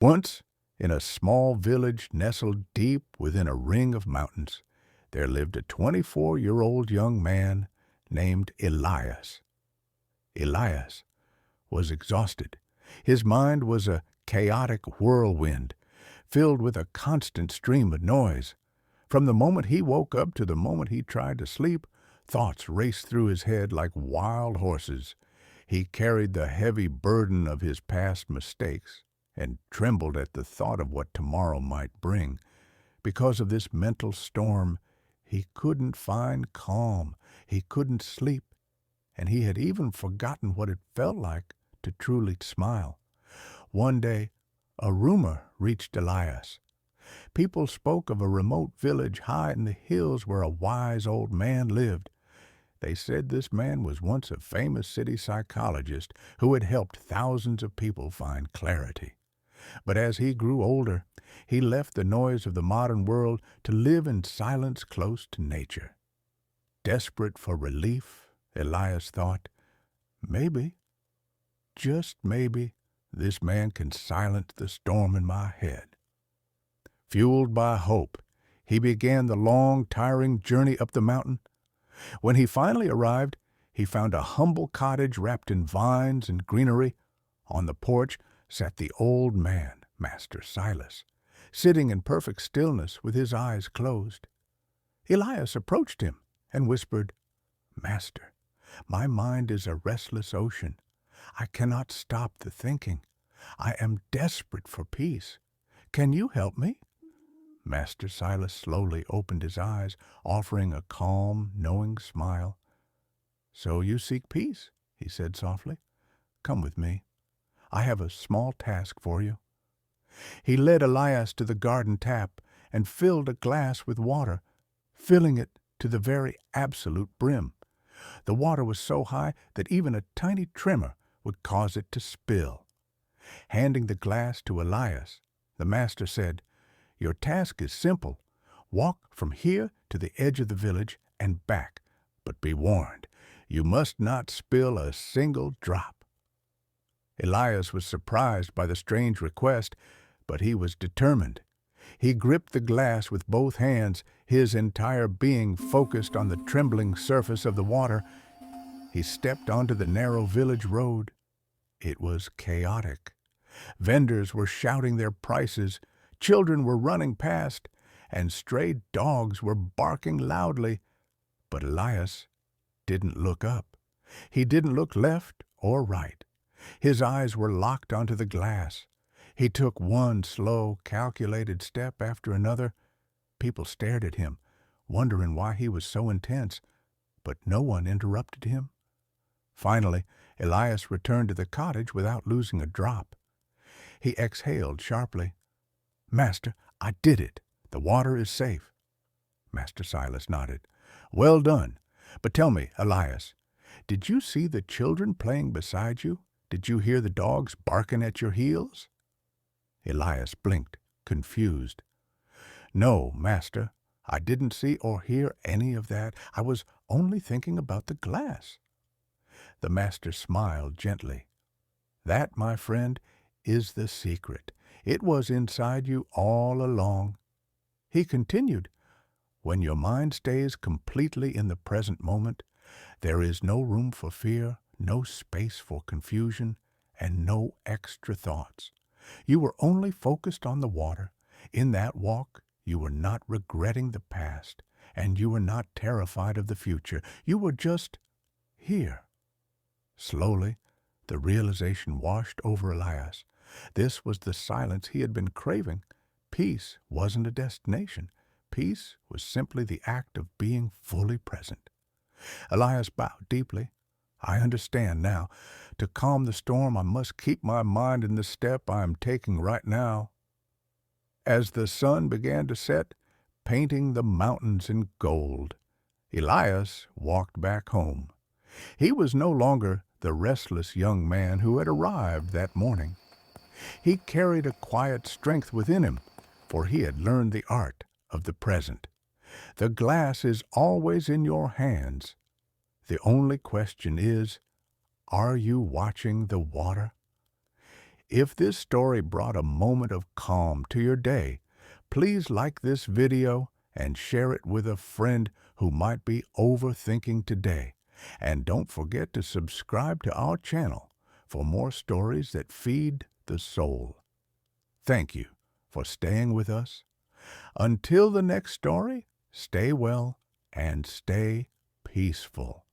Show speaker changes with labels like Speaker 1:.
Speaker 1: Once, in a small village nestled deep within a ring of mountains, there lived a 24-year-old young man named Elias. Elias was exhausted. His mind was a chaotic whirlwind, filled with a constant stream of noise. From the moment he woke up to the moment he tried to sleep, thoughts raced through his head like wild horses. He carried the heavy burden of his past mistakes and trembled at the thought of what tomorrow might bring. Because of this mental storm, he couldn't find calm, he couldn't sleep, and he had even forgotten what it felt like to truly smile. One day, a rumor reached Elias. People spoke of a remote village high in the hills where a wise old man lived. They said this man was once a famous city psychologist who had helped thousands of people find clarity. But as he grew older, he left the noise of the modern world to live in silence close to nature. Desperate for relief, Elias thought, maybe, just maybe, this man can silence the storm in my head. Fueled by hope, he began the long, tiring journey up the mountain. When he finally arrived, he found a humble cottage wrapped in vines and greenery. On the porch sat the old man, Master Silas, sitting in perfect stillness with his eyes closed. Elias approached him and whispered, "Master, my mind is a restless ocean. I cannot stop the thinking. I am desperate for peace. Can you help me?" Master Silas slowly opened his eyes, offering a calm, knowing smile. "So you seek peace," he said softly. "Come with me. I have a small task for you." He led Elias to the garden tap and filled a glass with water, filling it to the very absolute brim. The water was so high that even a tiny tremor would cause it to spill. Handing the glass to Elias, the master said, "Your task is simple. Walk from here to the edge of the village and back, but be warned, you must not spill a single drop." Elias was surprised by the strange request, but he was determined. He gripped the glass with both hands, his entire being focused on the trembling surface of the water. He stepped onto the narrow village road. It was chaotic. Vendors were shouting their prices, children were running past, and stray dogs were barking loudly. But Elias didn't look up. He didn't look left or right. His eyes were locked onto the glass. He took one slow, calculated step after another. People stared at him, wondering why he was so intense, but no one interrupted him. Finally, Elias returned to the cottage without losing a drop. He exhaled sharply. "Master, I did it. The water is safe." Master Silas nodded. "Well done. But tell me, Elias, did you see the children playing beside you? Did you hear the dogs barking at your heels?" Elias blinked, confused. "No, master, I didn't see or hear any of that. I was only thinking about the glass." The master smiled gently. "That, my friend, is the secret. It was inside you all along." He continued, "When your mind stays completely in the present moment, there is no room for fear, no space for confusion, and no extra thoughts. You were only focused on the water. In that walk, you were not regretting the past, and you were not terrified of the future. You were just here." Slowly, the realization washed over Elias. This was the silence he had been craving. Peace wasn't a destination. Peace was simply the act of being fully present. Elias bowed deeply. "I understand now. To calm the storm, I must keep my mind in the step I am taking right now." As the sun began to set, painting the mountains in gold, Elias walked back home. He was no longer the restless young man who had arrived that morning. He carried a quiet strength within him, for he had learned the art of the present. The glass is always in your hands. The only question is, are you watching the water? If this story brought a moment of calm to your day, please like this video and share it with a friend who might be overthinking today. And don't forget to subscribe to our channel for more stories that feed the soul. Thank you for staying with us. Until the next story, stay well and stay peaceful.